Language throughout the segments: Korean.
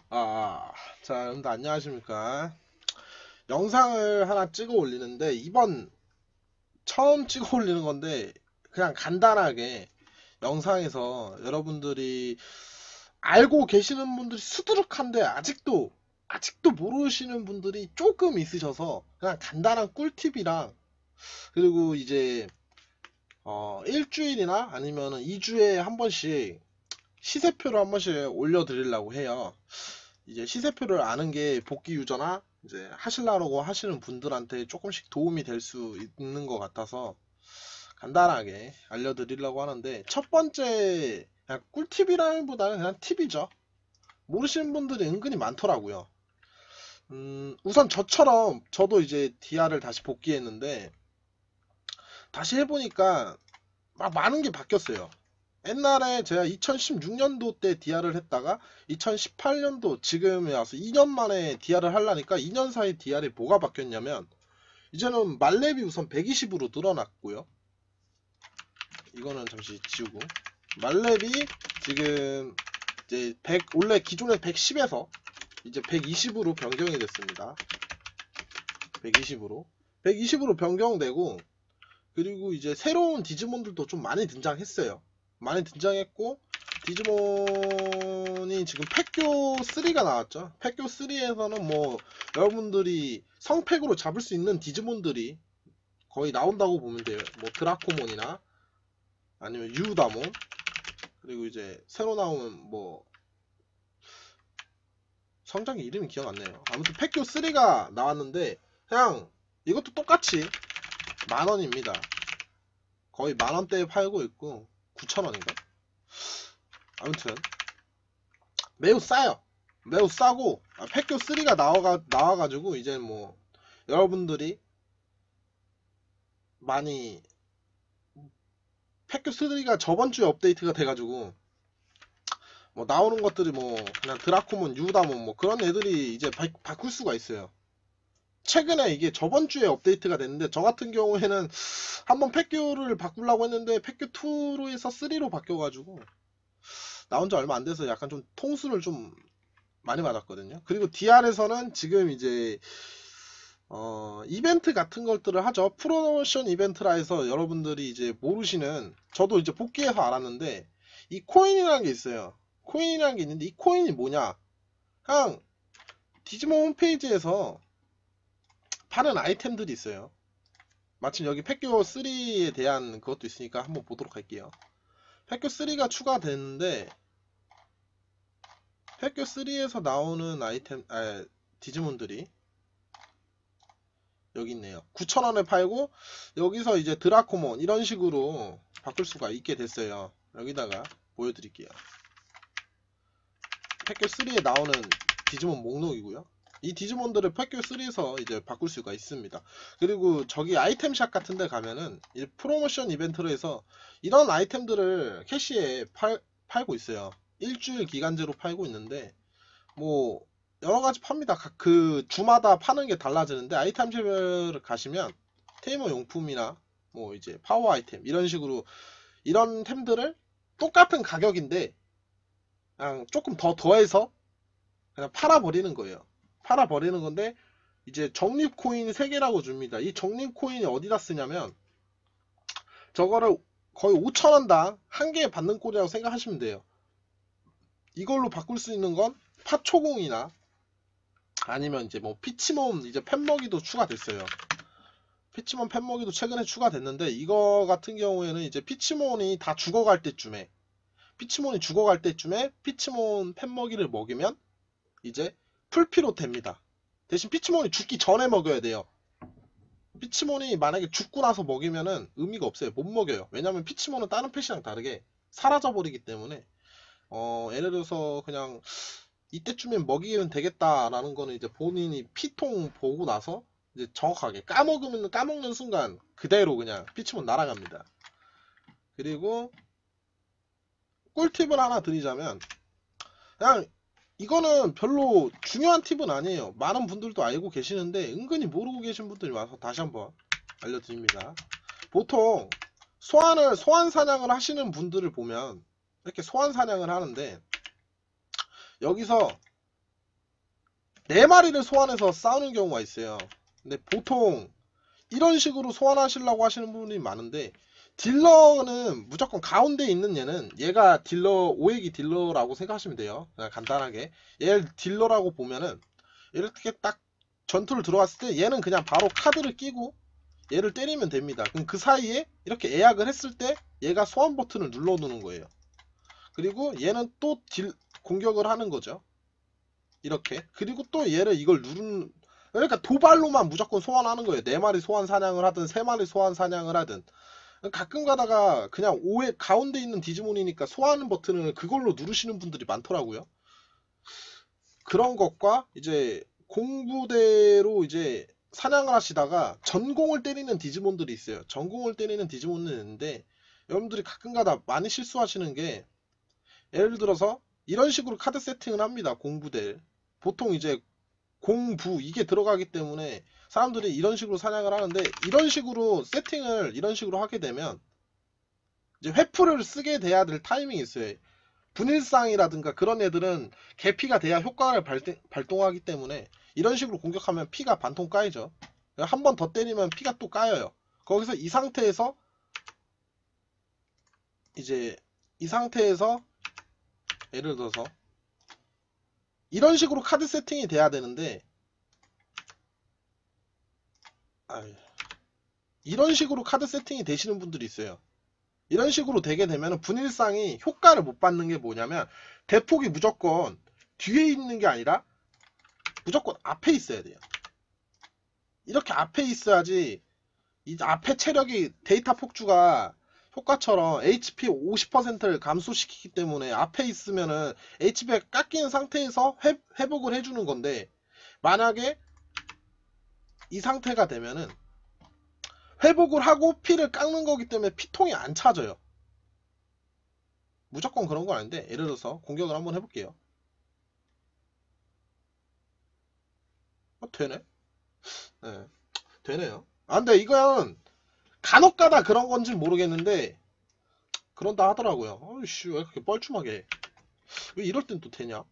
자, 여러분들 안녕하십니까. 영상을 하나 찍어 올리는데, 이번 처음 찍어 올리는 건데, 그냥 간단하게 영상에서 여러분들이 알고 계시는 분들이 수두룩한데, 아직도 모르시는 분들이 조금 있으셔서, 그냥 간단한 꿀팁이랑, 그리고 이제, 일주일이나 아니면은 2주에 한 번씩 시세표를 한 번씩 올려드리려고 해요. 이제 시세표를 아는 게 복귀 유저나 이제 하시려고 하시는 분들한테 조금씩 도움이 될 수 있는 것 같아서 간단하게 알려드리려고 하는데, 첫 번째 그냥 꿀팁이라기보다는 그냥 팁이죠. 모르시는 분들이 은근히 많더라고요. 우선 저도 이제 DR을 다시 복귀했는데, 다시 해보니까 막 많은 게 바뀌었어요. 옛날에 제가 2016년도 때 DR을 했다가 2018년도 지금에 와서 2년 만에 DR을 하려니까 2년 사이 DR이 뭐가 바뀌었냐면, 이제는 만렙이 우선 120으로 늘어났고요. 이거는 잠시 지우고, 만렙이 지금 이제 100, 원래 기존에 110에서 이제 120으로 변경이 됐습니다. 120으로 변경되고, 그리고 이제 새로운 디지몬들도 좀 많이 등장했어요. 많이 등장했고, 디지몬이 지금 팩교 3가 나왔죠. 팩교 3에서는 뭐 여러분들이 성팩으로 잡을 수 있는 디지몬들이 거의 나온다고 보면 돼요. 뭐 드라코몬이나 아니면 유다몬, 그리고 이제 새로 나온 뭐 성장기 이름이 기억 안 나요. 아무튼 팩교 3가 나왔는데, 그냥 이것도 똑같이 만원입니다. 거의 만원대에 팔고 있고, 9,000원인가? 아무튼 매우 싸요. 매우 싸고, 팩교 3가 나와가지고 이제 뭐 여러분들이 많이, 팩교 3가 저번주에 업데이트가 돼가지고 뭐 나오는 것들이 뭐 그냥 드라코몬, 유다몬 뭐 그런 애들이 이제 바꿀 수가 있어요. 최근에 이게 저번주에 업데이트가 됐는데, 저 같은 경우에는 한번 팩교를 바꾸려고 했는데 팩교 2로 해서 3로 바뀌어가지고 나온 지 얼마 안 돼서 약간 좀 통수를 좀 많이 맞았거든요. 그리고 DR에서는 지금 이제 이벤트 같은 것들을 하죠. 프로모션 이벤트라 해서 여러분들이 이제 모르시는, 저도 이제 복귀해서 알았는데, 이 코인이라는 게 있어요. 코인이라는 게 있는데, 이 코인이 뭐냐? 그냥 디지몬 홈페이지에서 파는 아이템들이 있어요. 마침 여기 팩교 3에 대한 그것도 있으니까 한번 보도록 할게요. 팩교 3가 추가됐는데, 팩교 3에서 나오는 디지몬들이 여기 있네요. 9,000원에 팔고, 여기서 이제 드라코몬 이런 식으로 바꿀 수가 있게 됐어요. 여기다가 보여드릴게요. 팩교 3에 나오는 디지몬 목록이고요. 이 디지몬들을 팩교 3에서 이제 바꿀 수가 있습니다. 그리고 저기 아이템샵 같은 데 가면은 이 프로모션 이벤트로 해서 이런 아이템들을 캐시에 팔고 있어요. 일주일 기간제로 팔고 있는데, 뭐 여러 가지 팝니다. 그 주마다 파는 게 달라지는데, 아이템샵을 가시면 테이머 용품이나 뭐 이제 파워 아이템 이런 식으로 이런 템들을 똑같은 가격인데 그냥 조금 더 더해서 그냥 팔아버리는 거예요. 팔아버리는 건데, 이제 적립 코인 3개라고 줍니다. 이 적립 코인이 어디다 쓰냐면, 저거를 거의 5,000원당 한 개에 받는 꼴이라고 생각하시면 돼요. 이걸로 바꿀 수 있는 건 파초공이나 아니면 이제 뭐 피치몬 이제 펫먹이도 추가됐어요. 피치몬 펫먹이도 최근에 추가됐는데, 이거 같은 경우에는 이제 피치몬이 다 죽어갈 때쯤에, 피치몬 펫먹이를 먹이면 이제 풀피로 됩니다. 대신 피치몬이 죽기 전에 먹여야 돼요. 피치몬이 만약에 죽고 나서 먹이면은 의미가 없어요. 못 먹여요. 왜냐면 피치몬은 다른 펫이랑 다르게 사라져버리기 때문에, 예를 들어서 그냥 이때쯤엔 먹이면 되겠다라는 거는 이제 본인이 피통 보고 나서 이제 정확하게 까먹는 순간 그대로 그냥 피치몬 날아갑니다. 그리고 꿀팁을 하나 드리자면, 그냥 이거는 별로 중요한 팁은 아니에요. 많은 분들도 알고 계시는데 은근히 모르고 계신 분들이 많아서 다시 한번 알려드립니다. 보통 소환 사냥을 하시는 분들을 보면 이렇게 소환 사냥을 하는데, 여기서 4마리를 소환해서 싸우는 경우가 있어요. 근데 보통 이런 식으로 소환하시려고 하시는 분이 많은데, 딜러는 무조건 가운데 있는 얘는 얘가 딜러, 5액이 딜러라고 생각하시면 돼요. 그냥 간단하게 얘를 딜러라고 보면은 이렇게 딱 전투를 들어왔을 때 얘는 그냥 바로 카드를 끼고 얘를 때리면 됩니다. 그럼 그 사이에 이렇게 예약을 했을 때 얘가 소환 버튼을 눌러두는 거예요. 그리고 얘는 또 공격을 하는 거죠. 이렇게. 그리고 또 얘를 이걸 누르는, 그러니까 도발로만 무조건 소환하는 거예요. 4마리 소환 사냥을 하든 3마리 소환 사냥을 하든. 가끔 가다가 그냥 5회 가운데 있는 디지몬이니까 소환 버튼을 그걸로 누르시는 분들이 많더라고요. 그런 것과 이제 공부대로 이제 사냥을 하시다가 전공을 때리는 디지몬들이 있어요. 전공을 때리는 디지몬은 있는데, 여러분들이 가끔 가다 많이 실수하시는 게, 예를 들어서 이런 식으로 카드 세팅을 합니다. 공부대. 보통 이제 공부 이게 들어가기 때문에 사람들이 이런 식으로 사냥을 하는데, 이런 식으로 세팅을 이런 식으로 하게 되면 이제 회프를 쓰게 돼야 될 타이밍이 있어요. 분일상이라든가 그런 애들은 개피가 돼야 효과를 발동하기 때문에 이런 식으로 공격하면 피가 반통 까이죠. 한 번 더 때리면 피가 또 까여요. 거기서 이 상태에서 예를 들어서 이런 식으로 카드 세팅이 돼야 되는데, 이런 식으로 카드 세팅이 되시는 분들이 있어요. 이런 식으로 되게 되면 분일상이 효과를 못 받는 게 뭐냐면, 대폭이 무조건 뒤에 있는 게 아니라 무조건 앞에 있어야 돼요. 이렇게 앞에 있어야지 이 앞에 체력이 데이터 폭주가 효과처럼 HP 50%를 감소시키기 때문에 앞에 있으면은 HP가 깎이는 상태에서 회복을 해주는 건데, 만약에 이 상태가 되면은 회복을 하고 피를 깎는 거기 때문에 피통이 안 차져요. 무조건 그런 건 아닌데, 예를 들어서 공격을 한번 해볼게요. 되네? 네, 되네요. 근데 이건 간혹가다 그런 건지 모르겠는데 그런다 하더라고요. 어이씨, 왜 그렇게 뻘쭘하게 해? 왜 이럴 땐 또 되냐?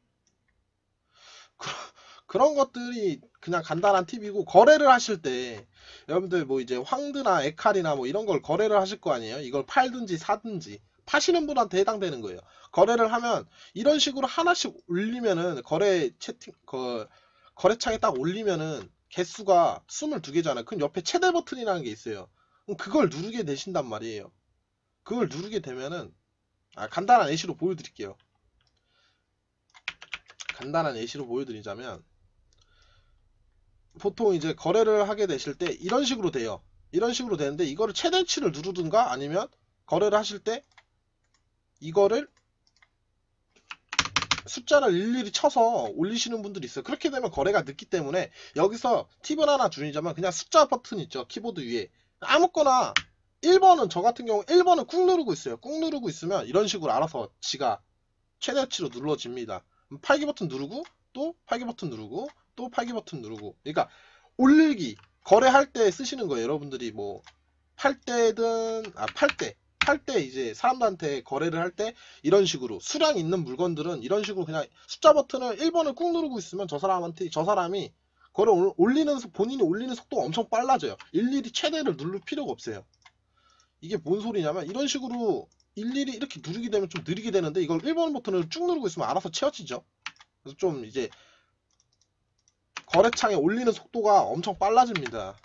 그런 것들이 그냥 간단한 팁이고, 거래를 하실 때 여러분들 뭐 이제 황드나 에칼이나 뭐 이런 걸 거래를 하실 거 아니에요? 이걸 팔든지 사든지 파시는 분한테 해당되는 거예요. 거래를 하면 이런 식으로 하나씩 올리면은 거래창에 딱 올리면은 개수가 22개잖아요. 그럼 옆에 최대 버튼이라는 게 있어요. 그럼 그걸 누르게 되신단 말이에요. 그걸 누르게 되면은, 간단한 예시로 보여드릴게요. 간단한 예시로 보여드리자면, 보통 이제 거래를 하게 되실 때 이런 식으로 돼요. 이런 식으로 되는데, 이거를 최대치를 누르든가 아니면 거래를 하실 때 이거를 숫자를 일일이 쳐서 올리시는 분들이 있어요. 그렇게 되면 거래가 늦기 때문에, 여기서 팁을 하나 주자면 그냥 숫자 버튼 있죠. 키보드 위에 아무거나 1번은, 저 같은 경우 1번은 꾹 누르고 있어요. 꾹 누르고 있으면 이런 식으로 알아서 지가 최대치로 눌러집니다. 8기 버튼 누르고 또 8기 버튼 누르고 또 8기 버튼 누르고. 그러니까 올리기, 거래할 때 쓰시는 거예요. 여러분들이 뭐 팔 때든 팔 때 이제 사람들한테 거래를 할 때 이런 식으로 수량 있는 물건들은 이런 식으로 그냥 숫자 버튼을 1번을 꾹 누르고 있으면 저 사람이 그걸 본인이 올리는 속도가 엄청 빨라져요. 일일이 최대를 누를 필요가 없어요. 이게 뭔 소리냐면, 이런 식으로 일일이 이렇게 누르게 되면 좀 느리게 되는데, 이걸 1번 버튼을 쭉 누르고 있으면 알아서 채워지죠. 그래서 좀 이제 거래창에 올리는 속도가 엄청 빨라집니다.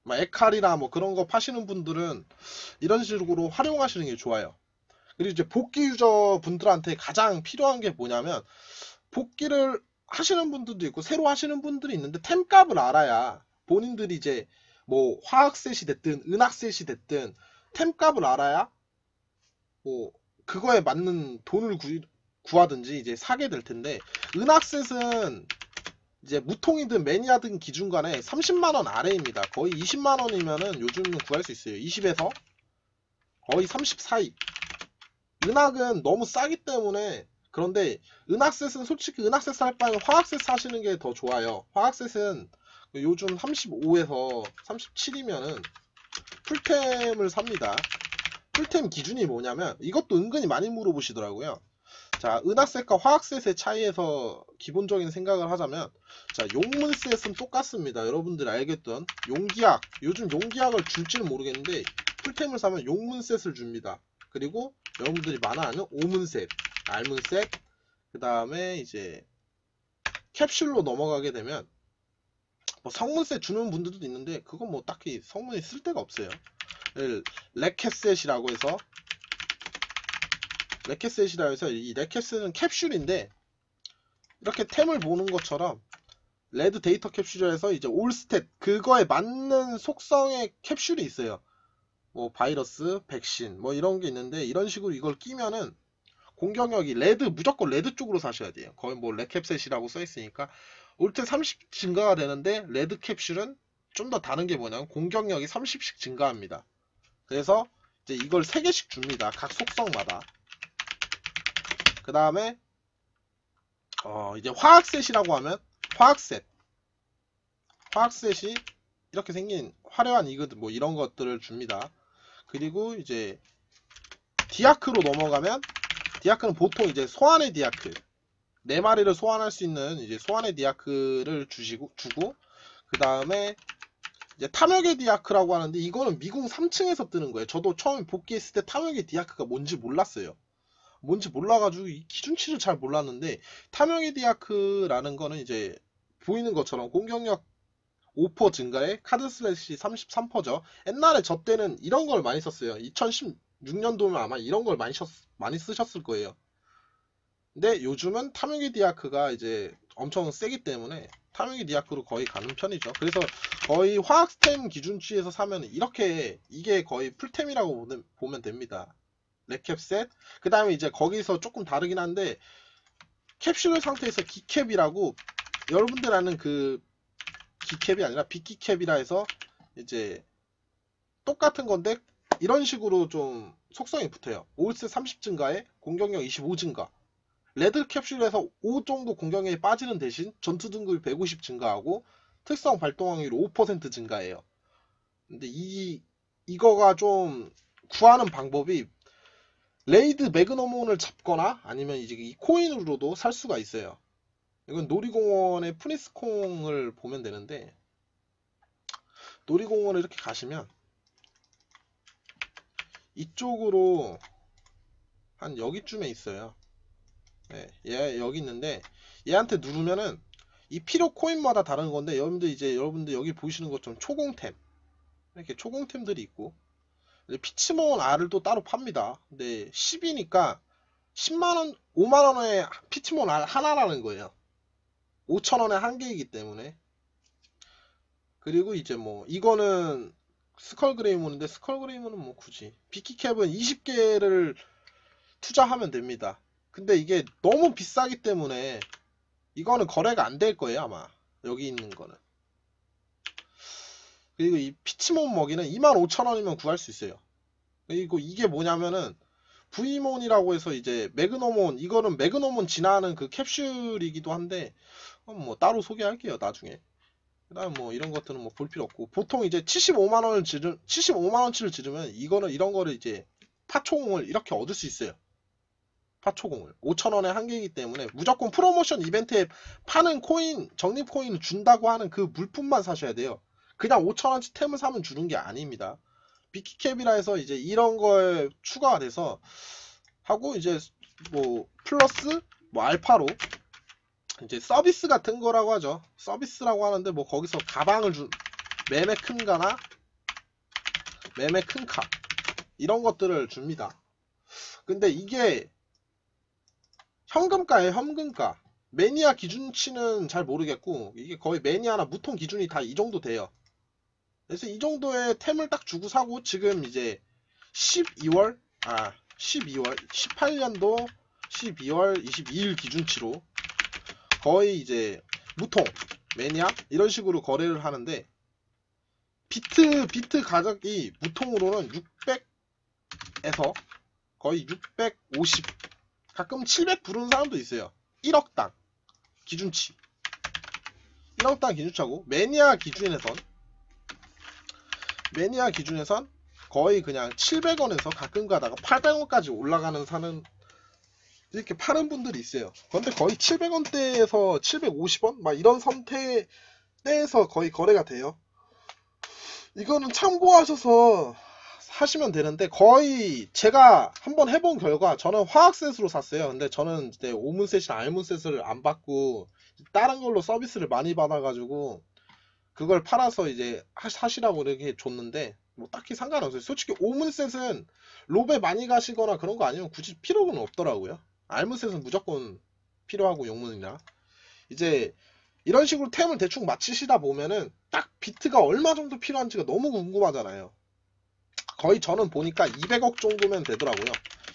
에칼이나 뭐 그런 거 파시는 분들은 이런 식으로 활용하시는 게 좋아요. 그리고 이제 복귀 유저 분들한테 가장 필요한 게 뭐냐면, 복귀를 하시는 분들도 있고 새로 하시는 분들이 있는데, 템값을 알아야 본인들이 이제 뭐 화학셋이 됐든 은학셋이 됐든 템값을 알아야 뭐 그거에 맞는 돈을 구하든지 이제 사게 될 텐데, 은학셋은 이제 무통이든 매니아든 기준간에 30만원 아래입니다. 거의 20만원이면은 요즘은 구할 수 있어요. 20에서 거의 30 사이. 은학은 너무 싸기 때문에. 그런데 은학셋은 솔직히 은학셋 살 바에는 화학셋 사시는 게 더 좋아요. 화학셋은 요즘 35에서 37이면은 풀템을 삽니다. 풀템 기준이 뭐냐면, 이것도 은근히 많이 물어보시더라고요. 자, 은하셋과 화학셋의 차이에서 기본적인 생각을 하자면, 자, 용문셋은 똑같습니다. 여러분들이 알겠던 용기약, 요즘 용기약을 줄지는 모르겠는데 풀템을 사면 용문셋을 줍니다. 그리고 여러분들이 많아 아는 오문셋, 알문셋, 그 다음에 이제 캡슐로 넘어가게 되면 뭐 성문셋 주는 분들도 있는데 그건 뭐 딱히 성문이 쓸 데가 없어요. 레켓셋이라고 해서 이 레켓셋은 캡슐인데 이렇게 템을 보는 것처럼 레드 데이터 캡슐에서 이제 올스탯 그거에 맞는 속성의 캡슐이 있어요. 뭐 바이러스, 백신 뭐 이런 게 있는데 이런 식으로 이걸 끼면은 공격력이 무조건 레드 쪽으로 사셔야 돼요. 거의 뭐 레캡셋이라고 써있으니까 올때 30 증가가 되는데 레드 캡슐은 좀 더 다른 게 뭐냐면 공격력이 30씩 증가합니다. 그래서 이제 이걸 3개씩 줍니다. 각 속성마다. 그 다음에 이제 화학셋이라고 하면 화학셋이 이렇게 생긴 화려한 이그드 뭐 이런 것들을 줍니다. 그리고 이제 디아크로 넘어가면 디아크는 보통 이제 소환의 디아크 4마리를 소환할 수 있는 이제 소환의 디아크를 주고 그 다음에 이제 탐욕의 디아크라고 하는데 이거는 미궁 3층에서 뜨는 거예요. 저도 처음에 복귀했을 때 탐욕의 디아크가 뭔지 몰랐어요. 뭔지 몰라가지고 이 기준치를 잘 몰랐는데 탐욕의 디아크라는 거는 이제 보이는 것처럼 공격력 5% 증가에 카드 슬래시 33%죠. 옛날에 저 때는 이런 걸 많이 썼어요. 2016년도면 아마 이런 걸 많이 쓰셨을 거예요. 근데 요즘은 탐욕의 디아크가 이제 엄청 세기 때문에 탐욕의 디아크로 거의 가는 편이죠. 그래서 거의 화학스템 기준치에서 사면 이게 거의 풀템이라고 보면 됩니다. 레캡셋 그 다음에 이제 거기서 조금 다르긴 한데 캡슐 상태에서 기캡이라고 여러분들 아는 그 기캡이 아니라 빅기캡이라 해서 이제 똑같은 건데 이런 식으로 좀 속성이 붙어요. 올셋 30 증가에 공격력 25 증가. 레드 캡슐에서 5 정도 공격력이 빠지는 대신 전투 등급이 150 증가하고 특성 발동 확률이 5% 증가해요. 근데 이거가 좀 구하는 방법이 레이드 매그너몬을 잡거나 아니면 이제 이 코인으로도 살 수가 있어요. 이건 놀이공원의 프리스콩을 보면 되는데 놀이공원을 이렇게 가시면 이쪽으로 한 여기쯤에 있어요. 네, 얘 여기 있는데 얘한테 누르면은 이 필요 코인마다 다른 건데 여러분들 여기 보시는 것처럼 초공템 이렇게 초공템들이 있고 피치몬 R을 또 따로 팝니다. 근데 10이니까 10만원 5만원에 피치몬 R 하나라는 거예요. 5천원에 한 개이기 때문에. 그리고 이제 뭐 이거는 스컬그레이몬인데 스컬그레이몬은 뭐 굳이 비키캡은 20개를 투자하면 됩니다. 근데 이게 너무 비싸기 때문에 이거는 거래가 안 될 거예요 아마 여기 있는 거는. 그리고 이 피치몬 먹이는 25,000원이면 구할 수 있어요. 그리고 이게 뭐냐면은 V몬이라고 해서 이제 매그너몬 이거는 매그너몬 진화하는 그 캡슐이기도 한데 뭐 따로 소개할게요 나중에. 그 다음 뭐 이런 것들은 뭐 볼 필요 없고 보통 이제 75만원치를 지르면 이런 거를 이제 파초공을 이렇게 얻을 수 있어요. 파초공을 5,000원에 한 개이기 때문에 무조건 프로모션 이벤트에 파는 코인 적립 코인을 준다고 하는 그 물품만 사셔야 돼요. 그냥 5,000원치 템을 사면 주는 게 아닙니다. 비키캡이라 해서 이제 이런 거에 추가가 돼서 하고 이제 뭐 플러스 뭐 알파로 이제 서비스 같은 거라고 하죠. 서비스라고 하는데 뭐 거기서 가방을 매매 큰가나 매매 큰카 이런 것들을 줍니다. 근데 이게 현금가예요. 현금가. 매니아 기준치는 잘 모르겠고 이게 거의 매니아나 무통 기준이 다 이 정도 돼요. 그래서 이 정도의 템을 딱 주고 사고 지금 이제 18년도 12월 22일 기준치로 거의 이제 무통, 매니아 이런 식으로 거래를 하는데 비트 가격이 무통으로는 600에서 거의 650 가끔 700 부르는 사람도 있어요. 1억당 기준치 1억당 기준치하고 매니아 기준에선 거의 그냥 700원에서 가끔 가다가 800원까지 올라가는 사는 이렇게 파는 분들이 있어요. 근데 거의 700원대에서 750원 막 이런 선택대에서 거의 거래가 돼요. 이거는 참고하셔서 하시면 되는데, 거의 제가 한번 해본 결과 저는 화학셋으로 샀어요. 근데 저는 이제 오문셋이나 알문셋을 안 받고 다른 걸로 서비스를 많이 받아가지고 그걸 팔아서 이제 사시라고 이렇게 줬는데 뭐 딱히 상관없어요. 솔직히 오문셋은 롭에 많이 가시거나 그런 거 아니면 굳이 필요는 없더라고요. 알문셋은 무조건 필요하고, 용문이나 이제 이런 식으로 템을 대충 맞추시다 보면은 딱 비트가 얼마 정도 필요한지가 너무 궁금하잖아요. 거의 저는 보니까 200억 정도면 되더라고요.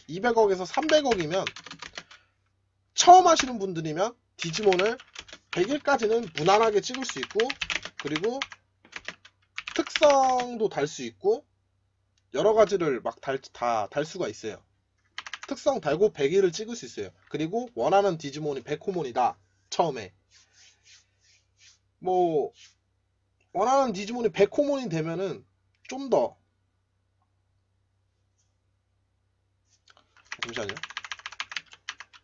200억에서 300억이면 처음 하시는 분들이면 디지몬을 100일까지는 무난하게 찍을 수 있고, 그리고 특성도 달 수 있고 여러 가지를 막 다 달 수가 있어요. 특성 달고 100일을 찍을 수 있어요. 그리고 원하는 디지몬이 100호몬이다. 처음에 뭐 원하는 디지몬이 100호몬이 되면은 좀 더, 잠시만요.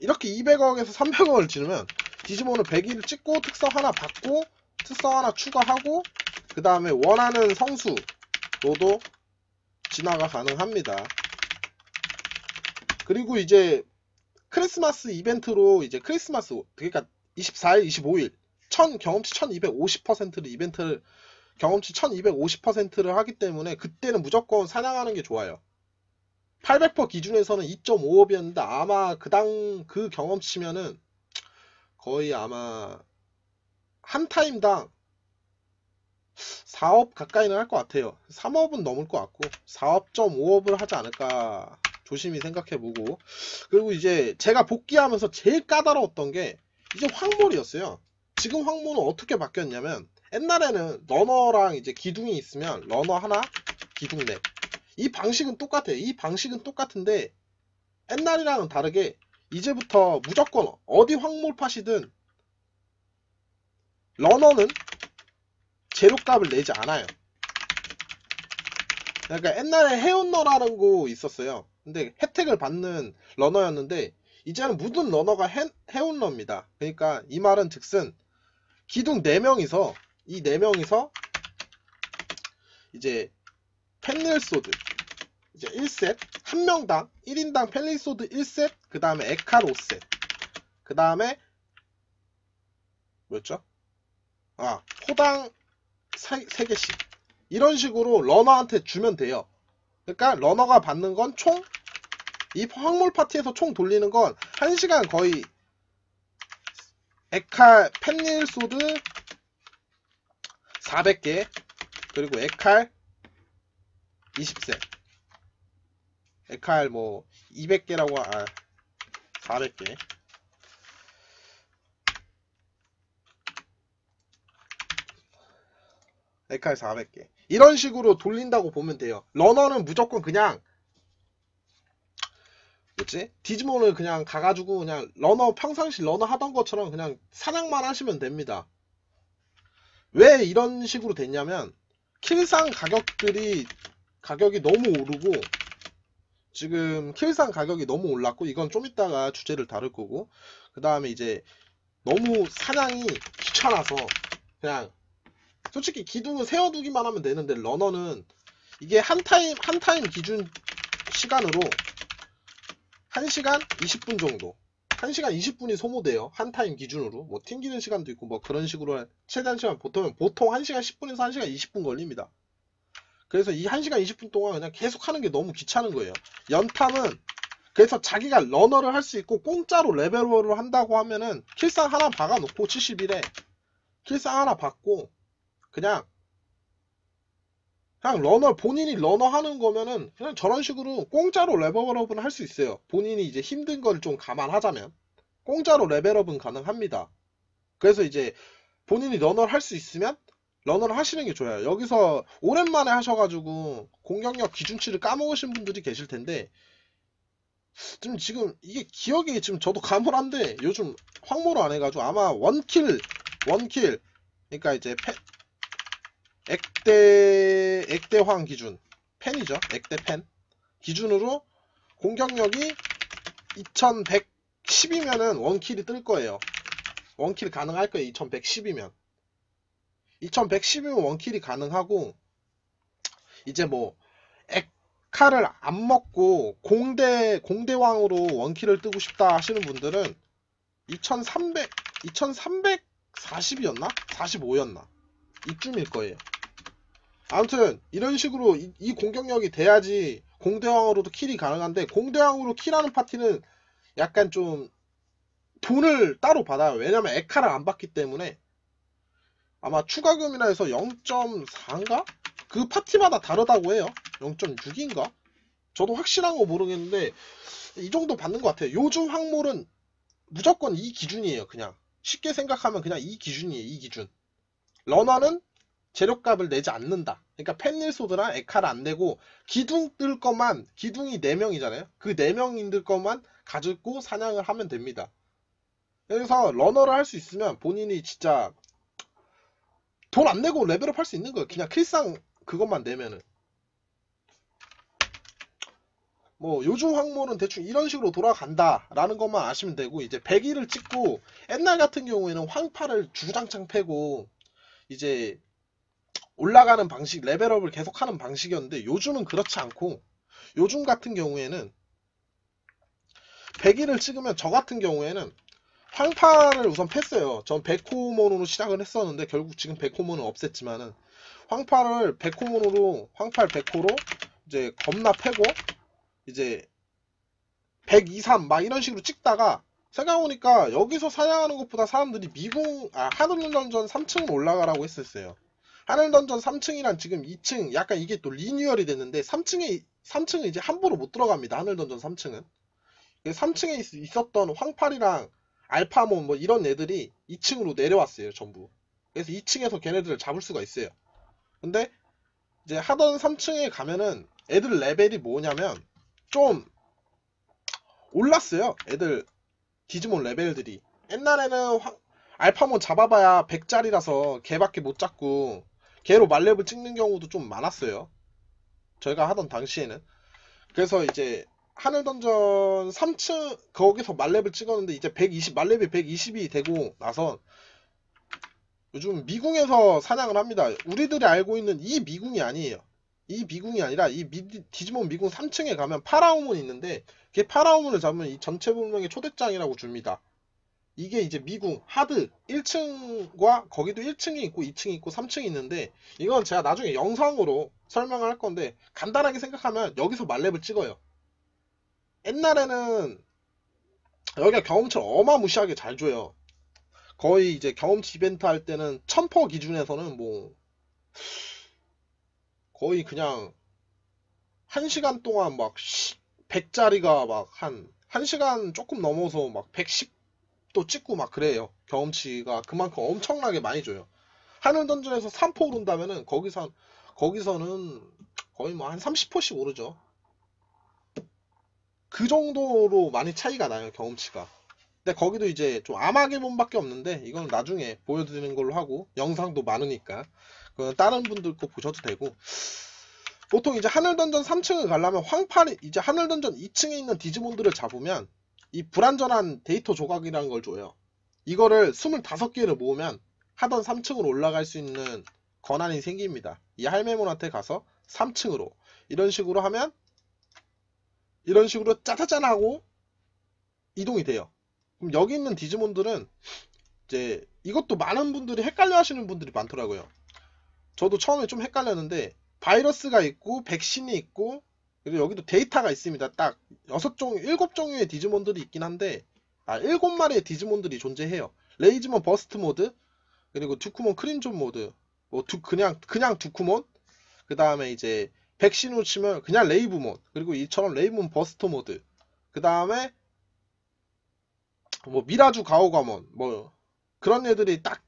이렇게 200억에서 300억을 지르면 디지몬을 100일 찍고 특성 하나 받고 특성 하나 추가하고 그 다음에 원하는 성수로도 진화가 가능합니다. 그리고 이제 크리스마스 이벤트로 이제 크리스마스, 그러니까 24일, 25일 경험치 1250%를 이벤트를 경험치 1250%를 하기 때문에 그때는 무조건 사냥하는 게 좋아요. 800% 기준에서는 2.5업이었는데 아마 그 경험치면은 거의 아마 한 타임당 4업 가까이는 할 것 같아요. 3업은 넘을 것 같고 4업.5업을 하지 않을까 조심히 생각해보고. 그리고 이제 제가 복귀하면서 제일 까다로웠던 게 이제 황몰이었어요. 지금 황몰은 어떻게 바뀌었냐면, 옛날에는 러너랑 이제 기둥이 있으면 러너 하나, 기둥 넷. 이 방식은 똑같아요. 이 방식은 똑같은데 옛날이랑은 다르게 이제부터 무조건 어디 황몰팟이든 러너는 재료값을 내지 않아요. 그러니까 옛날에 해운러라는 거 있었어요. 근데 혜택을 받는 러너였는데 이제는 모든 러너가 해운러입니다. 그러니까 이 말은 즉슨 기둥 4명이서 이 4명이서 이제 펜릴소드 이제 1셋, 한 명당 1인당 펜릴소드 1셋, 그 다음에 에칼 5셋, 그 다음에 뭐였죠? 호당 3개씩 이런 식으로 러너한테 주면 돼요. 그러니까 러너가 받는 건 총, 이 황몰 파티에서 총 돌리는 건 1시간 거의 에칼 펜릴소드 400개, 그리고 에칼 20셋, 에칼 뭐 200개라고 400개, 에칼 400개 이런 식으로 돌린다고 보면 돼요. 러너는 무조건 그냥 뭐지? 디지몬을 그냥 가가지고 그냥 러너 평상시 러너 하던 것처럼 그냥 사냥만 하시면 됩니다. 왜 이런 식으로 됐냐면 킬상 가격이 너무 오르고, 지금 킬상 가격이 너무 올랐고, 이건 좀 이따가 주제를 다룰 거고, 그 다음에 이제 너무 사냥이 귀찮아서 그냥 솔직히 기둥을 세워두기만 하면 되는데, 러너는 이게 한 타임 기준 시간으로 1시간 20분 정도, 1시간 20분이 소모돼요. 한 타임 기준으로. 뭐 튕기는 시간도 있고 뭐 그런 식으로 최단 시간 보통 1시간 10분에서 1시간 20분 걸립니다. 그래서 이 1시간 20분 동안 그냥 계속 하는 게 너무 귀찮은 거예요. 연탐은 그래서 자기가 러너를 할 수 있고 공짜로 레벨업을 한다고 하면은 킬상 하나 박아놓고 71에 킬상 하나 받고 그냥 본인이 러너 하는 거면은 그냥 저런 식으로 공짜로 레벨업은 할 수 있어요. 본인이 이제 힘든 걸 좀 감안하자면 공짜로 레벨업은 가능합니다. 그래서 이제 본인이 러너를 할 수 있으면 러너를 하시는 게 좋아요. 여기서 오랜만에 하셔가지고 공격력 기준치를 까먹으신 분들이 계실 텐데, 지금 이게 기억이 지금 저도 가물한데 요즘 황모를 안 해가지고 아마 원킬 그러니까 이제 액대황 기준 펜이죠. 액대 펜 기준으로 공격력이 2100 2110이면은 원킬이 뜰 거예요. 원킬 가능할 거예요. 2110이면. 2110이면 원킬이 가능하고, 이제 뭐 에카를 안 먹고 공대왕으로 원킬을 뜨고 싶다 하시는 분들은 2340이었나? 45였나? 이쯤일 거예요. 아무튼 이런 식으로 이 공격력이 돼야지 공대왕으로도 킬이 가능한데, 공대왕으로 킬하는 파티는 약간 좀 돈을 따로 받아요. 왜냐면 에카를 안 받기 때문에. 아마 추가금이나 해서 0.4인가? 그 파티마다 다르다고 해요. 0.6인가? 저도 확실한 거 모르겠는데 이 정도 받는 것 같아요. 요즘 확몰은 무조건 이 기준이에요. 그냥 쉽게 생각하면 그냥 이 기준이에요. 이 기준. 러너는 재료값을 내지 않는다. 그러니까 펜닐소드랑 에카를 안 내고 기둥 뜰 것만, 기둥이 4명이잖아요. 그 4명인들 것만 가지고 사냥을 하면 됩니다. 그래서 러너를 할 수 있으면 본인이 진짜 돈 안 내고 레벨업 할 수 있는 거예요. 그냥 킬상 그것만 내면은. 뭐 요즘 확몰은 대충 이런 식으로 돌아간다 라는 것만 아시면 되고, 이제 100일을 찍고, 옛날 같은 경우에는 황파를 주구장창 패고 이제 올라가는 방식, 레벨업을 계속하는 방식이었는데, 요즘은 그렇지 않고, 요즘 같은 경우에는 100일을 찍으면, 저 같은 경우에는 황파를 우선 팼어요. 전 백호몬으로 시작을 했었는데 결국 지금 백호몬은 없앴지만은, 황파를 백호몬으로, 황팔 백호로 이제 겁나 패고, 이제 123 막 이런 식으로 찍다가 생각해보니까 여기서 사냥하는 것보다 사람들이 하늘던전 3층으로 올라가라고 했었어요. 하늘던전 3층이란 지금 2층 약간 이게 또 리뉴얼이 됐는데, 3층은 이제 함부로 못 들어갑니다. 하늘던전 3층은 3층에 있었던 황팔이랑 알파몬 뭐 이런 애들이 2층으로 내려왔어요. 전부. 그래서 2층에서 걔네들을 잡을 수가 있어요. 근데 이제 하던 3층에 가면은 애들 레벨이 뭐냐면 좀 올랐어요. 애들 디지몬 레벨들이. 옛날에는 알파몬 잡아봐야 100짜리라서 걔밖에 못 잡고 걔로 만렙을 찍는 경우도 좀 많았어요. 저희가 하던 당시에는. 그래서 이제 하늘던전 3층 거기서 만렙을 찍었는데, 이제 120 만렙이 120이 되고 나서 요즘 미궁에서 사냥을 합니다. 우리들이 알고 있는 이 미궁이 아니에요. 이 미궁이 아니라 이 디지몬 미궁 3층에 가면 파라오몬이 있는데, 걔 파라오몬을 잡으면 이 전체 분명의 초대장이라고 줍니다. 이게 이제 미궁 하드 1층과 거기도 1층이 있고 2층이 있고 3층이 있는데, 이건 제가 나중에 영상으로 설명을 할 건데, 간단하게 생각하면 여기서 만렙을 찍어요. 옛날에는 여기가 경험치를 어마무시하게 잘 줘요. 거의 이제 경험치 이벤트 할 때는 1000퍼 기준에서는 뭐 거의 그냥 1시간 동안 막 100짜리가 막 한 1시간 조금 넘어서 막 110도 찍고 막 그래요. 경험치가 그만큼 엄청나게 많이 줘요. 하늘던전에서 3포 오른다면은 거기서는 거의 뭐 한 30%씩 오르죠. 그 정도로 많이 차이가 나요, 경험치가. 근데 거기도 이제 좀 아마게몬밖에 없는데, 이건 나중에 보여드리는 걸로 하고, 영상도 많으니까 그건 다른 분들 거 보셔도 되고, 보통 이제 하늘던전 3층을 가려면 이제 하늘던전 2층에 있는 디지몬들을 잡으면 이 불완전한 데이터 조각이라는 걸 줘요. 이거를 25개를 모으면 하던 3층으로 올라갈 수 있는 권한이 생깁니다. 이 할매몬한테 가서 3층으로 이런 식으로 하면, 이런 식으로 짜자잔 하고 이동이 돼요. 그럼 여기 있는 디지몬들은 이제, 이것도 많은 분들이 헷갈려 하시는 분들이 많더라고요. 저도 처음에 좀 헷갈렸는데, 바이러스가 있고 백신이 있고, 그리고 여기도 데이터가 있습니다. 딱 7종류의 디지몬들이 있긴 한데, 7마리의 디지몬들이 존재해요. 레이즈몬 버스트 모드, 그리고 두쿠몬 크림존 모드, 뭐 그냥 두쿠몬, 그 다음에 이제 백신으로 치면 그냥 레이브몬, 그리고 이처럼 레이브몬 버스트 모드, 그 다음에 뭐 미라주 가오가몬, 뭐 그런 애들이 딱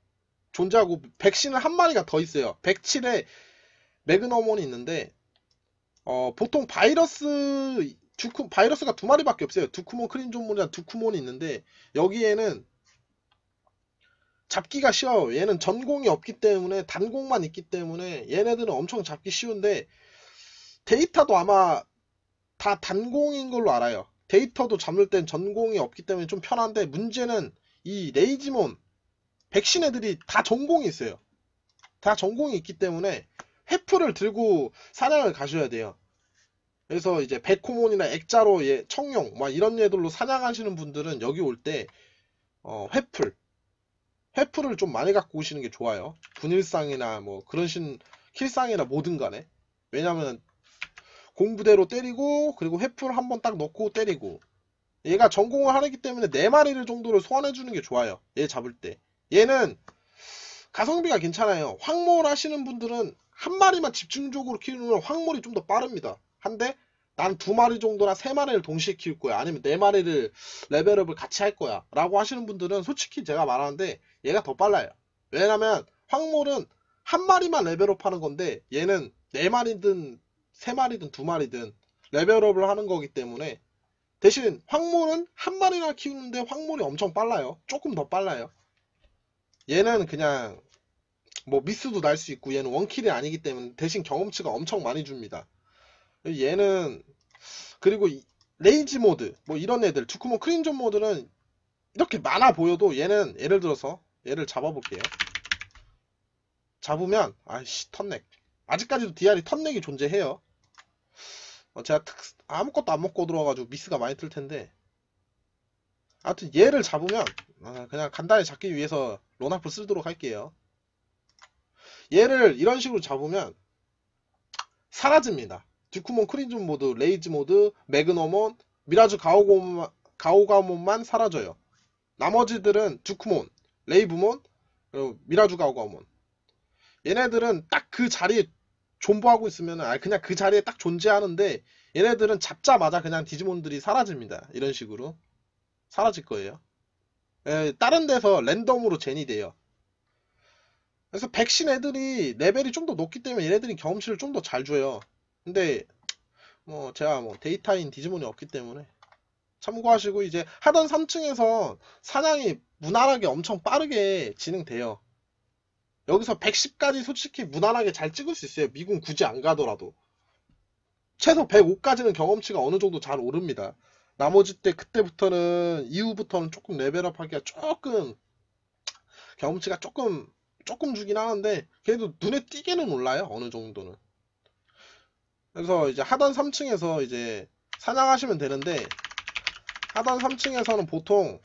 존재하고, 백신은 한 마리가 더 있어요. 107에 매그너몬이 있는데, 보통 바이러스가 2마리밖에 없어요. 두쿠몬 크림존몬이랑 두쿠몬이 있는데, 여기에는 잡기가 쉬워요. 얘는 전공이 없기 때문에, 단공만 있기 때문에 얘네들은 엄청 잡기 쉬운데, 데이터도 아마 다 단공인 걸로 알아요. 데이터도 잡을 땐 전공이 없기 때문에 좀 편한데, 문제는 이 레이지몬 백신 애들이 다 전공이 있어요. 다 전공이 있기 때문에 회프를 들고 사냥을 가셔야 돼요. 그래서 이제 백호몬이나 액자로 청룡 막 이런 애들로 사냥하시는 분들은 여기 올 때 회풀을 좀 많이 갖고 오시는 게 좋아요. 분일상이나 뭐 그런 킬상이나 뭐든 간에. 왜냐면 공부대로 때리고, 그리고 회풀 한번 딱 넣고 때리고. 얘가 전공을 하기 때문에 4마리를 정도를 소환해주는 게 좋아요. 얘 잡을 때. 얘는 가성비가 괜찮아요. 황몰 하시는 분들은 한 마리만 집중적으로 키우면 황몰이 좀 더 빠릅니다. 한데 난 2마리 정도나 3마리를 동시에 키울 거야. 아니면 4마리를 레벨업을 같이 할 거야. 라고 하시는 분들은 솔직히 제가 말하는데 얘가 더 빨라요. 왜냐면 황몰은 한 마리만 레벨업 하는 건데 얘는 4마리든 3마리든 2마리든 레벨업을 하는 거기 때문에, 대신 황몰은 한 마리나 키우는데 황몰이 엄청 빨라요. 조금 더 빨라요. 얘는 그냥 뭐 미스도 날 수 있고, 얘는 원킬이 아니기 때문에 대신 경험치가 엄청 많이 줍니다. 얘는 그리고 레이지 모드 뭐 이런 애들, 두쿠몬 크림존 모드는 이렇게 많아 보여도 얘는 예를 들어서 얘를 잡아볼게요. 잡으면 아이씨 턴넥, 아직까지도 DR이 턴넥이 존재해요. 제가 아무것도 안 먹고 들어와가지고 미스가 많이 뜰 텐데, 아무튼 얘를 잡으면 그냥 간단히 잡기 위해서 론아프 쓰도록 할게요. 얘를 이런 식으로 잡으면 사라집니다. 듀쿠몬 크림존 모드, 레이지 모드, 매그너몬, 미라주 가오가몬만 사라져요. 나머지들은 듀쿠몬, 레이브몬, 그리고 미라주 가오가몬. 얘네들은 딱 그 자리에 존버하고 있으면 그냥 그 자리에 딱 존재하는데, 얘네들은 잡자마자 그냥 디지몬들이 사라집니다. 이런 식으로 사라질 거예요. 다른 데서 랜덤으로 젠이 돼요. 그래서 백신 애들이 레벨이 좀 더 높기 때문에 얘네들이 경험치를 좀 더 잘 줘요. 근데 뭐 제가 뭐 데이터인 디지몬이 없기 때문에 참고하시고, 이제 하단 3층에서 사냥이 무난하게 엄청 빠르게 진행돼요. 여기서 110까지 솔직히 무난하게 잘 찍을 수 있어요. 미군 굳이 안 가더라도. 최소 105까지는 경험치가 어느 정도 잘 오릅니다. 나머지 그때부터는 이후부터는 조금 레벨업 하기가 조금 경험치가 조금 주긴 하는데, 그래도 눈에 띄게는 올라요. 어느 정도는. 그래서 이제 하단 3층에서 이제 사냥하시면 되는데, 하단 3층에서는 보통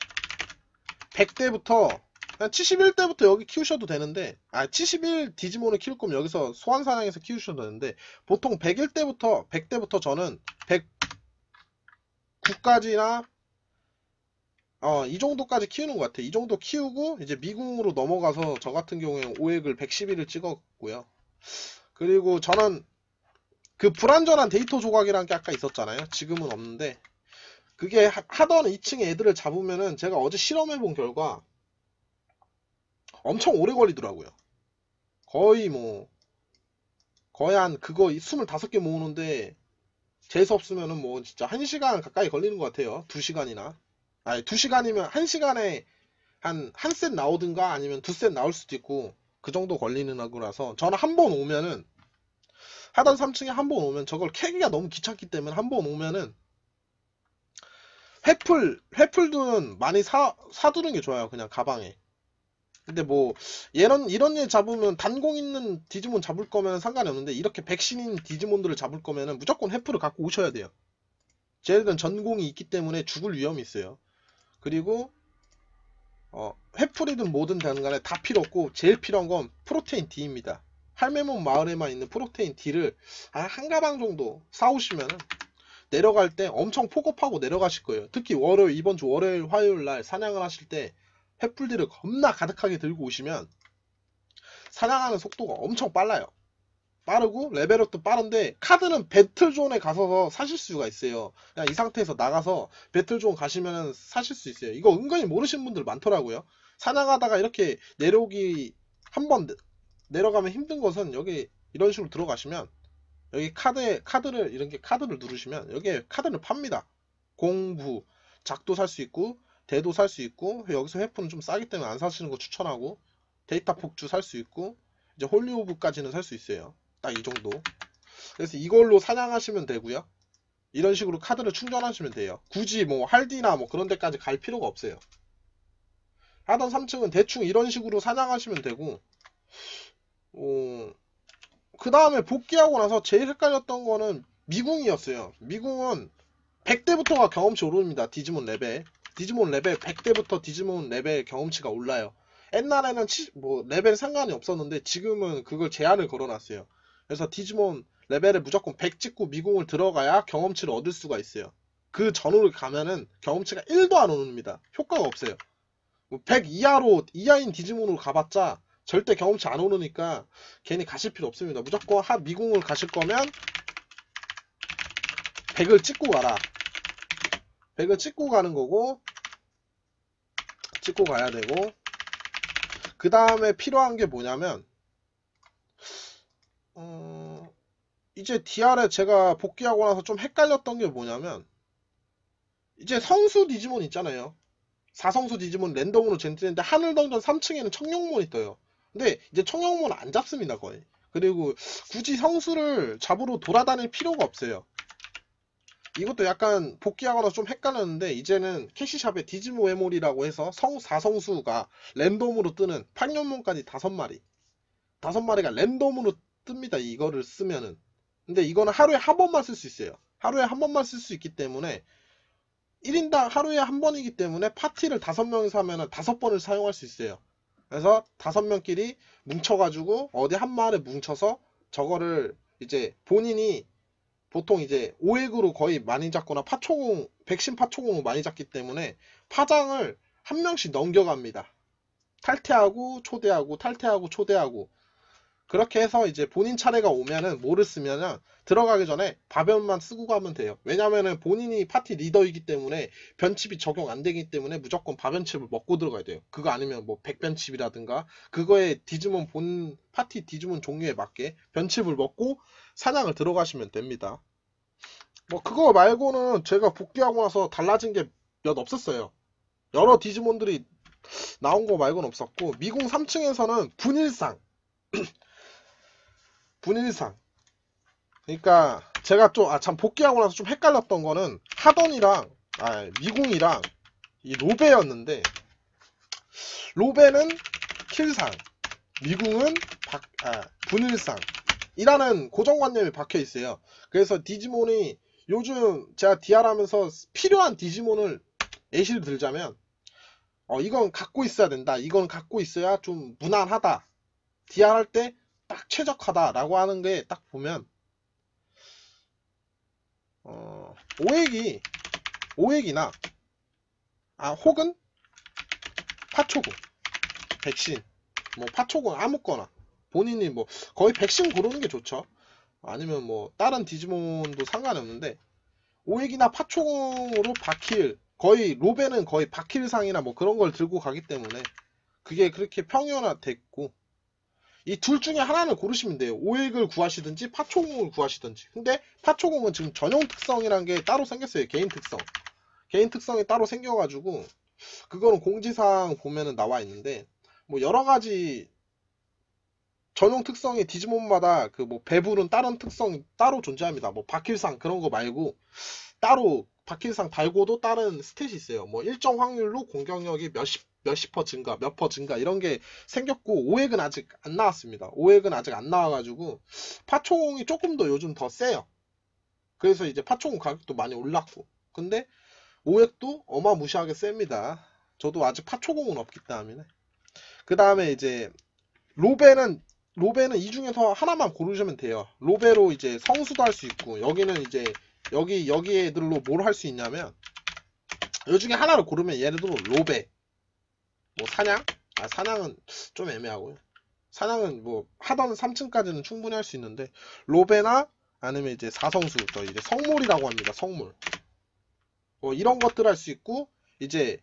100대부터 71대부터 여기 키우셔도 되는데, 71 디지몬을 키울 거면 여기서 소환사냥에서 키우셔도 되는데, 보통 100대부터 저는 109까지나 이 정도까지 키우는 것 같아요. 이 정도 키우고 이제 미궁으로 넘어가서 저 같은 경우에 5액을 111을 찍었고요. 그리고 저는 그 불완전한 데이터 조각이라는 게 아까 있었잖아요. 지금은 없는데, 그게 하던 2층에 애들을 잡으면은 제가 어제 실험해본 결과 엄청 오래 걸리더라고요. 거의 한 그거 25개 모으는데 재수 없으면은 뭐 진짜 1시간 가까이 걸리는 것 같아요. 2시간이나. 2시간이면 1시간에 한 셋 나오든가 아니면 2셋 나올 수도 있고, 그 정도 걸리는 거라서 저는 한 번 오면은, 하단 3층에 한 번 오면 저걸 캐기가 너무 귀찮기 때문에 한 번 오면은 회풀들은 많이 사두는 게 좋아요. 그냥 가방에. 근데 뭐 이런 애 잡으면 단공 있는 디지몬 잡을 거면 상관이 없는데, 이렇게 백신인 디지몬들을 잡을 거면은 무조건 회풀을 갖고 오셔야 돼요. 쟤네들은 전공이 있기 때문에 죽을 위험이 있어요. 그리고 회풀이든 뭐든 되는 간에 다 필요 없고, 제일 필요한 건 프로테인 D입니다. 할매몬 마을에만 있는 프로테인 D를 한 가방 정도 사오시면은 내려갈 때 엄청 폭업하고 내려가실 거예요. 특히 이번 주 월요일, 화요일 날 사냥을 하실 때 횃불들을 겁나 가득하게 들고 오시면 사냥하는 속도가 엄청 빨라요. 빠르고 레벨업도 빠른데, 카드는 배틀존에 가서 사실 수가 있어요. 그냥 이 상태에서 나가서 배틀존 가시면 사실 수 있어요. 이거 은근히 모르시는 분들 많더라고요. 사냥하다가 이렇게 내려오기 한번 내려가면 힘든 것은, 여기 이런 식으로 들어가시면 여기 카드를 이렇게 카드를 누르시면 여기에 카드를 팝니다. 공부, 작도 살 수 있고 대도 살 수 있고, 여기서 회프는 좀 싸기 때문에 안 사시는 거 추천하고, 데이터 폭주 살 수 있고, 이제 홀리오브까지는 살 수 있어요. 딱 이 정도. 그래서 이걸로 사냥하시면 되고요. 이런 식으로 카드를 충전하시면 돼요. 굳이 뭐 할디나 뭐 그런 데까지 갈 필요가 없어요. 하던 3층은 대충 이런 식으로 사냥하시면 되고, 그 다음에 복귀하고 나서 제일 헷갈렸던 거는 미궁이었어요. 미궁은 100대부터가 경험치 오릅니다. 디지몬 레벨 100대부터 디지몬 레벨 경험치가 올라요. 옛날에는 뭐 레벨 상관이 없었는데 지금은 그걸 제한을 걸어놨어요. 그래서 디지몬 레벨을 무조건 100 찍고 미궁을 들어가야 경험치를 얻을 수가 있어요. 그 전후로 가면은 경험치가 1도 안 오릅니다. 효과가 없어요. 100 이하인 디지몬으로 가봤자 절대 경험치 안 오르니까 괜히 가실 필요 없습니다. 무조건 미궁을 가실 거면 100을 찍고 가라. 100을 찍고 가는 거고, 찍고 가야 되고, 그 다음에 필요한 게 뭐냐면, 이제 DR에 제가 복귀하고 나서 좀 헷갈렸던 게 뭐냐면, 이제 성수 디지몬 있잖아요. 4성수 디지몬 랜덤으로 젠틀인데 하늘덩전 3층에는 청룡몬이 떠요. 근데 이제 청룡몬 안 잡습니다, 거의. 그리고 굳이 성수를 잡으러 돌아다닐 필요가 없어요. 이것도 약간 복귀하거나 좀 헷갈렸는데, 이제는 캐시샵에 디지모 메모리라고 해서 4성수가 랜덤으로 뜨는 8년몬까지 5마리가 랜덤으로 뜹니다. 이거를 쓰면은. 근데 이거는 하루에 한 번만 쓸 수 있어요. 하루에 한 번만 쓸 수 있기 때문에 1인당 하루에 한 번이기 때문에 파티를 5명이서 하면은 5번을 사용할 수 있어요. 그래서 5명끼리 뭉쳐가지고 어디 한 마을에 뭉쳐서 저거를 이제 본인이 보통 이제 5액으로 거의 많이 잡거나 백신 파초공을 많이 잡기 때문에 파장을 한 명씩 넘겨갑니다. 탈퇴하고 초대하고 탈퇴하고 초대하고, 그렇게 해서 이제 본인 차례가 오면은 뭐를 쓰면은 들어가기 전에 바변만 쓰고 가면 돼요. 왜냐면은 본인이 파티 리더이기 때문에 변칩이 적용 안 되기 때문에 무조건 바변칩을 먹고 들어가야 돼요. 그거 아니면 뭐 백변칩이라든가 그거에 디지몬 파티 디지몬 종류에 맞게 변칩을 먹고 사냥을 들어가시면 됩니다. 뭐 그거 말고는 제가 복귀하고 나서 달라진 게 몇 없었어요. 여러 디지몬들이 나온 거 말고는 없었고, 미궁 3층에서는 분일상 그러니까 제가 참 복귀하고 나서 좀 헷갈렸던 거는 하던이랑 미궁이랑 이 로베였는데, 로베는 킬상, 미궁은 분일상 이라는 고정관념이 박혀 있어요. 그래서 디지몬이 요즘 제가 DR 하면서 필요한 디지몬을 예시를 들자면, 이건 갖고 있어야 된다, 이건 갖고 있어야 좀 무난하다, DR 할 때 딱 최적화다 라고 하는 게 딱 보면, 5액이나 혹은 파초구, 백신, 뭐 파초구 아무거나 본인이 뭐 거의 백신 고르는 게 좋죠. 아니면 뭐 다른 디지몬도 상관없는데 5액이나 파초공으로 바킬, 거의 로베는 거의 바킬상이나 뭐 그런 걸 들고 가기 때문에 그게 그렇게 평연화됐고, 이 둘 중에 하나를 고르시면 돼요. 5액을 구하시든지 파초공을 구하시든지. 근데 파초공은 지금 전용 특성이란 게 따로 생겼어요. 개인 특성이 따로 생겨가지고 그거는 공지사항 보면은 나와 있는데, 뭐 여러가지 전용 특성이 디지몬마다 그 뭐 배부른 다른 특성이 따로 존재합니다. 뭐 바킬상 그런 거 말고 따로 바킬상 말고도 다른 스탯이 있어요. 뭐 일정 확률로 공격력이 몇십 퍼 증가, 몇 퍼 증가 이런 게 생겼고, 5액은 아직 안 나왔습니다. 5액은 아직 안 나와가지고 파초공이 조금 더 요즘 더 세요. 그래서 이제 파초공 가격도 많이 올랐고, 근데 5액도 어마무시하게 셉니다. 저도 아직 파초공은 없기 때문에. 그 다음에 이제 로베는 이 중에서 하나만 고르시면 돼요. 로베로 이제 성수도 할 수 있고, 여기는 이제 여기 애들로 뭘 할 수 있냐면, 이 중에 하나를 고르면 예를 들어 로베, 뭐 사냥은 좀 애매하고요. 사냥은 뭐 하던 3층까지는 충분히 할 수 있는데, 로베나 아니면 이제 4성수, 저 이제 성몰이라고 합니다. 성몰. 뭐 이런 것들 할 수 있고, 이제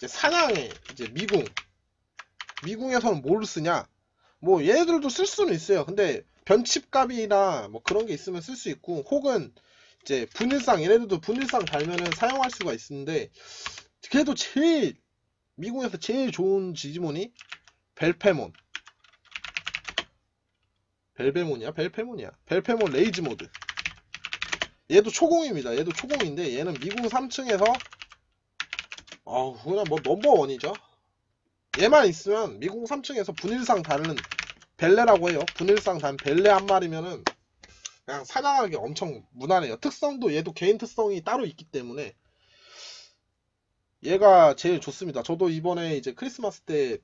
사냥에 이제 미궁에서는 뭘 쓰냐? 뭐 얘네들도 쓸 수는 있어요. 근데 변칩값이나 뭐 그런 게 있으면 쓸 수 있고, 혹은 이제 분일상, 얘네들도 분일상 달면은 사용할 수가 있는데, 그래도 미궁에서 제일 좋은 디지몬이 벨페몬 레이즈 모드. 얘도 초공입니다. 얘도 초공인데 얘는 미궁 3층에서 그냥 뭐 넘버원이죠. 얘만 있으면 미궁 3층에서 분일상 다는 벨레라고 해요. 분일상 단 벨레 한 마리면은 그냥 사냥하기 엄청 무난해요. 특성도 얘도 개인 특성이 따로 있기 때문에 얘가 제일 좋습니다. 저도 이번에 이제 크리스마스 때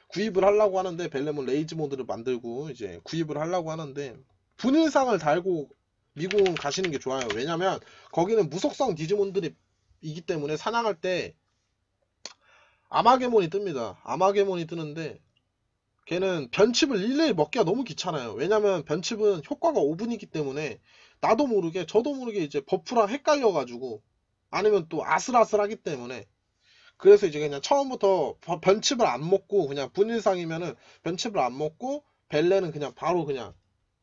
구입을 하려고 하는데 벨레몬 레이즈 모드를 만들고 이제 구입을 하려고 하는데 분일상을 달고 미궁 가시는 게 좋아요. 왜냐면 거기는 무속성 디지몬들이 이기 때문에 사냥할 때 아마게몬이 뜹니다. 아마게몬이 뜨는데 걔는 변칩을 일일이 먹기가 너무 귀찮아요. 왜냐면 변칩은 효과가 5분이기 때문에 나도 모르게 저도 모르게 이제 버프랑 헷갈려가지고 아니면 또 아슬아슬하기 때문에 그래서 이제 그냥 처음부터 변칩을 안 먹고 그냥 분일상이면은 변칩을 안 먹고 벨레는 그냥 바로 그냥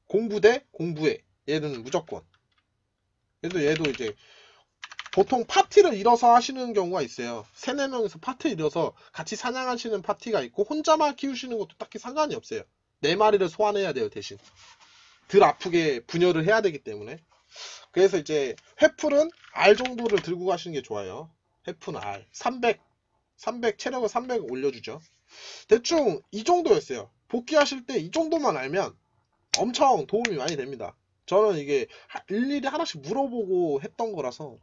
공부대 공부해. 얘는 무조건. 그래서 얘도 이제 보통 파티를 이뤄서 하시는 경우가 있어요. 3, 4명이서 파티를 이뤄서 같이 사냥하시는 파티가 있고 혼자만 키우시는 것도 딱히 상관이 없어요. 4마리를 소환해야 돼요. 대신 덜 아프게 분열을 해야 되기 때문에. 그래서 이제 회풀은 R 정도를 들고 가시는 게 좋아요. 회풀은 R 300 체력을 300 올려주죠. 대충 이 정도였어요. 복귀하실 때 이 정도만 알면 엄청 도움이 많이 됩니다. 저는 이게 일일이 하나씩 물어보고 했던 거라서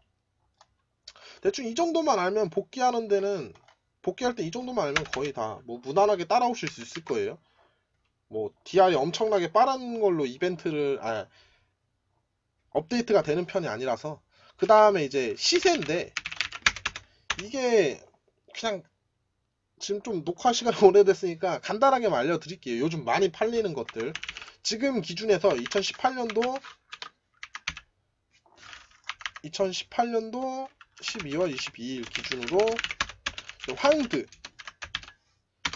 대충 이 정도만 알면 복귀하는 데는 복귀할 때 이 정도만 알면 거의 다 뭐 무난하게 따라오실 수 있을 거예요. 뭐 DR이 엄청나게 빠른 걸로 이벤트를 업데이트가 되는 편이 아니라서. 그 다음에 이제 시세인데 이게 그냥 지금 좀 녹화 시간이 오래됐으니까 간단하게만 알려드릴게요. 요즘 많이 팔리는 것들. 지금 기준에서 2018년도 12월 22일 기준으로 황드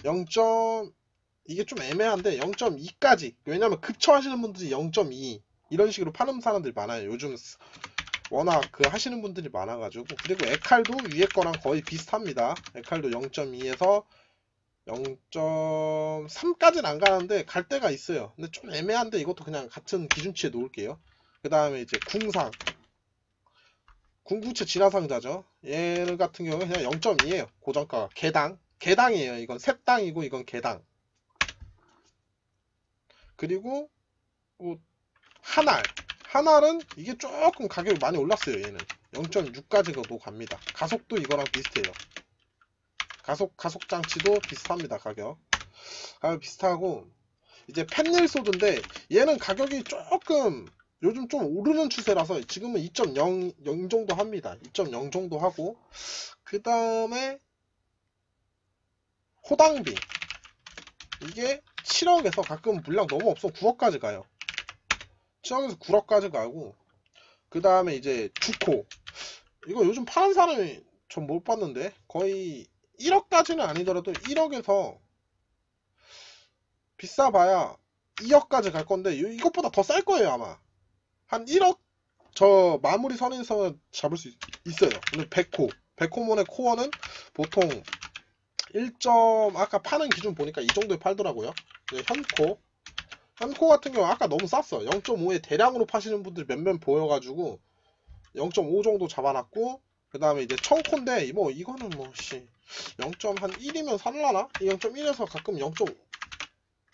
0. 이게 좀 애매한데 0.2까지. 왜냐면 급처하시는 분들이 0.2 이런 식으로 파는 사람들이 많아요. 요즘 워낙 그 하시는 분들이 많아가지고. 그리고 에칼도 위에 거랑 거의 비슷합니다. 에칼도 0.2에서 0.3까지는 안 가는데 갈 때가 있어요. 근데 좀 애매한데 이것도 그냥 같은 기준치에 놓을게요. 그 다음에 이제 궁상 궁구체 진화상자죠. 얘 같은 경우는 그냥 0.2에요. 고정가가 개당이에요. 이건 셋당이고 이건 개당. 그리고 뭐 한알은 이게 조금 가격이 많이 올랐어요. 얘는 0.6까지도 갑니다. 가속도 이거랑 비슷해요. 가속 장치도 비슷합니다. 가격 비슷하고 이제 펜닐소드인데 얘는 가격이 조금 요즘 좀 오르는 추세라서 지금은 2.0 정도 합니다. 2.0 정도 하고 그 다음에 호당비 이게 7억에서 가끔 물량 너무 없어 9억까지 가요. 7억에서 9억까지 가고 그 다음에 이제 주코 이거 요즘 파는 사람이 전 못 봤는데 거의 1억까지는 아니더라도 1억에서 비싸봐야 2억까지 갈 건데 이것보다 더 쌀 거예요 아마. 한 1억 저 마무리 선에서 잡을 수 있어요. 근데 백호몬의 코어는 보통 1. 아까 파는 기준 보니까 이 정도에 팔더라고요. 현코 같은 경우 아까 너무 쌌어. 0.5에 대량으로 파시는 분들 몇몇 보여가지고 0.5 정도 잡아놨고 그 다음에 이제 청코인데 뭐 이거는 뭐 0.1이면 살라나? 0.1에서 가끔 0.5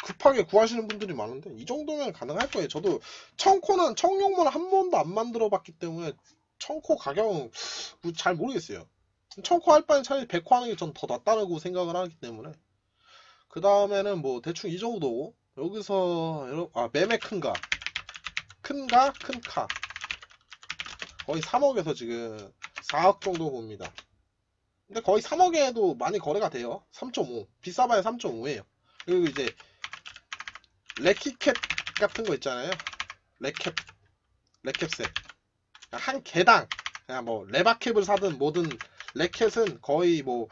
급하게 구하시는 분들이 많은데 이 정도면 가능할 거예요. 저도 청용문 한 번도 안 만들어 봤기 때문에 청코 가격은 잘 모르겠어요. 청코 할 바엔 차라리 백호 하는 게 전 더 낫다고 생각을 하기 때문에. 그 다음에는 뭐 대충 이 정도. 여기서 매매 큰가 큰카 거의 3억에서 지금 4억 정도 봅니다. 근데 거의 3억에도 많이 거래가 돼요. 3.5 비싸봐야 3.5에요 그리고 이제 레키캡 같은 거 있잖아요. 레캡셋 한 개당 그냥 뭐 레바캡을 사든 뭐든 레켓은 거의 뭐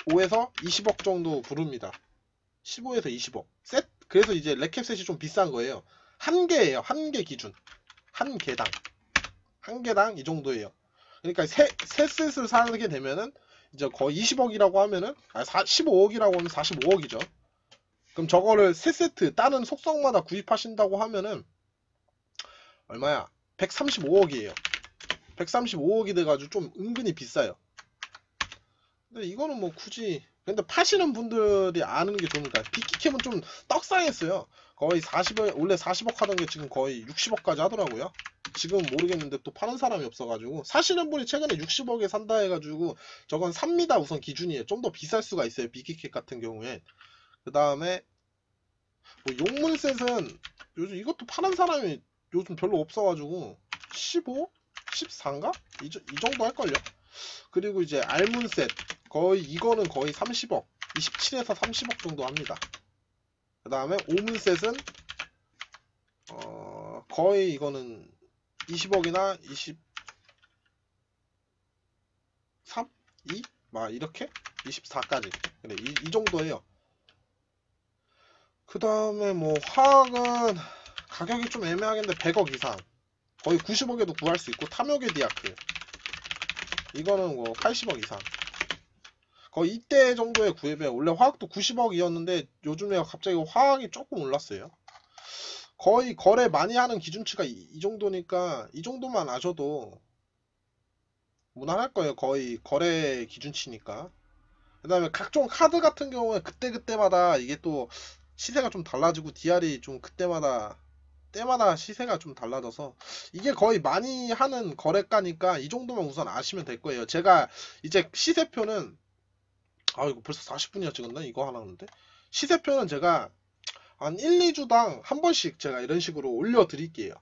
15에서 20억 정도 부릅니다. 15에서 20억 그래서 이제 레캡셋이 좀 비싼 거예요. 한 개예요. 한 개 기준 한 개당 이 정도예요. 그러니까 세 셋을 사게 되면은 이제 거의 20억이라고 하면은 15억이라고 하면 45억이죠. 그럼 저거를 3세트 다른 속성마다 구입하신다고 하면은 얼마야? 135억이에요. 135억이 돼가지고 좀 은근히 비싸요. 근데 이거는 뭐 굳이, 근데 파시는 분들이 아는 게 좋으니까. 빅키캠은 좀 떡상했어요. 거의 40억, 원래 40억 하던 게 지금 거의 60억까지 하더라고요. 지금 모르겠는데 또 파는 사람이 없어가지고. 사시는 분이 최근에 60억에 산다 해가지고 저건 삽니다 우선 기준이에요. 좀 더 비쌀 수가 있어요, 빅키캠 같은 경우에. 그 다음에 뭐 용문셋은 요즘 이것도 파는 사람이 요즘 별로 없어가지고 15? 14인가? 이 정도 할걸요? 그리고 이제 알문셋 거의 이거는 거의 30억 27에서 30억 정도 합니다. 그 다음에 오문셋은 거의 이거는 20억이나 23? 2? 막 이렇게 24까지 그래 이 정도예요. 그 다음에 뭐 화학은 가격이 좀 애매하겠는데 100억 이상 거의 90억에도 구할 수 있고 탐욕의 디아크 이거는 뭐 80억 이상 거의 이때 정도에 구입해요. 원래 화학도 90억이었는데 요즘에 갑자기 화학이 조금 올랐어요. 거의 거래 많이 하는 기준치가 이 정도니까 이 정도만 아셔도 무난할 거예요. 거의 거래 기준치니까. 그 다음에 각종 카드 같은 경우에 그때그때마다 이게 또 시세가 좀 달라지고 DR이 좀 그때마다 때마다 시세가 좀 달라져서 이게 거의 많이 하는 거래가니까 이 정도만 우선 아시면 될 거예요. 제가 이제 시세표는 이거 벌써 40분이나 찍었나? 이거 하나 하는데 시세표는 제가 한 1, 2주당 한 번씩 제가 이런 식으로 올려드릴게요.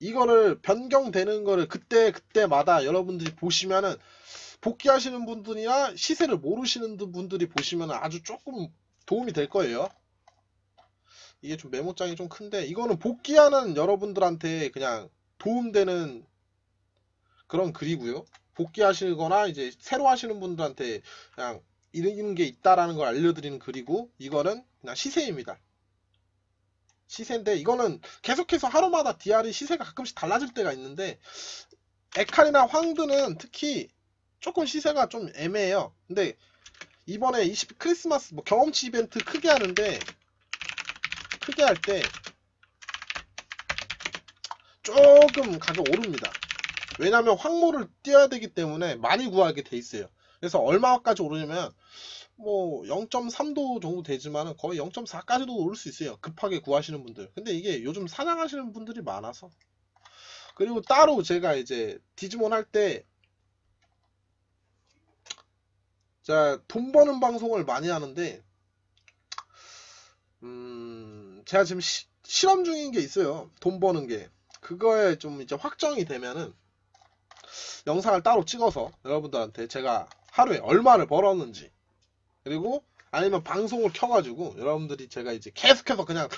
이거를 변경되는 거를 그때마다 여러분들이 보시면은 복귀하시는 분들이나 시세를 모르시는 분들이 보시면은 아주 조금 도움이 될 거예요. 이게 좀 메모장이 좀 큰데 이거는 복귀하는 여러분들한테 그냥 도움되는 그런 글이고요. 복귀하시거나 이제 새로 하시는 분들한테 그냥 이런 게 있다라는 걸 알려드리는 글이고 이거는 그냥 시세입니다. 시세인데 이거는 계속해서 하루마다 DR이 시세가 가끔씩 달라질 때가 있는데 에칼이나 황드는 특히 조금 시세가 좀 애매해요. 근데 이번에 크리스마스 뭐 경험치 이벤트 크게 하는데 크게 할 때 조금 가격 오릅니다. 왜냐면 황모를 띄어야 되기 때문에 많이 구하게 돼 있어요. 그래서 얼마까지 오르냐면 뭐 0.3도 정도 되지만 거의 0.4까지도 오를 수 있어요. 급하게 구하시는 분들. 근데 이게 요즘 사냥하시는 분들이 많아서. 그리고 따로 제가 이제 디지몬 할 때 자, 돈 버는 방송을 많이 하는데 제가 지금 실험 중인 게 있어요. 돈 버는 게. 그거에 좀 이제 확정이 되면은 영상을 따로 찍어서 여러분들한테 제가 하루에 얼마를 벌었는지 그리고 아니면 방송을 켜가지고 여러분들이 제가 이제 계속해서 그냥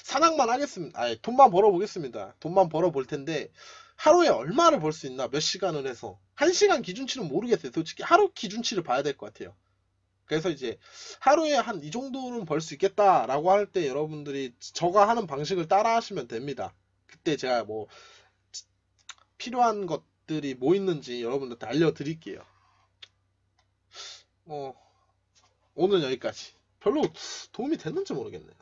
사냥만 하겠습니다. 돈만 벌어보겠습니다. 돈만 벌어볼 텐데 하루에 얼마를 벌 수 있나 몇 시간을 해서 1시간 기준치는 모르겠어요. 솔직히 하루 기준치를 봐야 될 것 같아요. 그래서 이제 하루에 한 이 정도는 벌 수 있겠다라고 할 때 여러분들이 저가 하는 방식을 따라 하시면 됩니다. 그때 제가 뭐 필요한 것들이 뭐 있는지 여러분들한테 알려드릴게요. 오늘 여기까지. 별로 도움이 됐는지 모르겠네요.